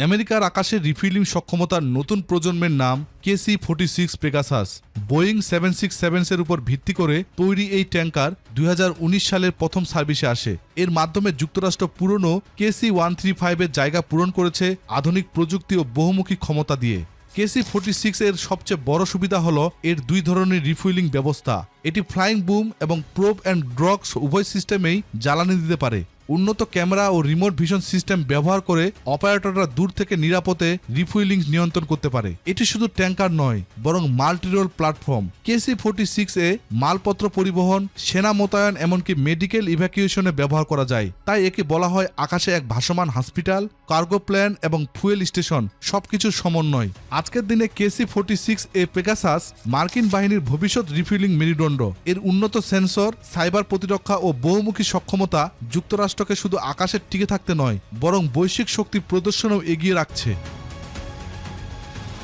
আমেরিকার আকাশের রিফুয়েলিং সক্ষমতার নতুন প্রজন্মের নাম KC-46 পেগাসাস। বোয়িং 767 এর উপর ভিত্তি করে তৈরি এই ট্যাঙ্কার 2019 সালের প্রথম সার্ভিসে আসে। এর মাধ্যমে যুক্তরাষ্ট্র পুরনো KC-135 এর জায়গা পূরণ করেছে আধুনিক প্রযুক্তি ও বহুমুখী ক্ষমতা দিয়ে। KC-46 এর সবচেয়ে বড় সুবিধা হলো এর দুই ধরনের রিফুয়েলিং ব্যবস্থা। এটি ফ্লাইং বুম এবং প্রোব অ্যান্ড ড্রগ উভয় সিস্টেমেই জ্বালানি দিতে পারে। উন্নত ক্যামেরা ও রিমোট ভিশন সিস্টেম ব্যবহার করে অপারেটররা দূর থেকে নিরাপদে রিফুয়েলিং নিয়ন্ত্রণ করতে পারে। এটি শুধু ট্যাঙ্কার নয়, বরং মাল্টিরোল প্ল্যাটফর্ম। KC-46 এ মালপত্র পরিবহন, সেনা মোতায়েন এমনকি মেডিকেল ইভ্যাকুয়েশনে ব্যবহার করা যায়। তাই একে বলা হয় আকাশে এক ভাসমান হসপিটাল, কার্গো প্ল্যান এবং ফুয়েল স্টেশন সবকিছুর সমন্বয়। আজকের দিনে KC-46 এ পেগাসাস মার্কিন বাহিনীর ভবিষ্যৎ রিফুয়েলিং মেরুদণ্ড। এর উন্নত সেন্সর, সাইবার প্রতিরক্ষা ও বহুমুখী সক্ষমতা যুক্তরাষ্ট্রকে শুধু আকাশের টিকে থাকতে নয়, বরং বৈশ্বিক শক্তি প্রদর্শনেও এগিয়ে রাখছে।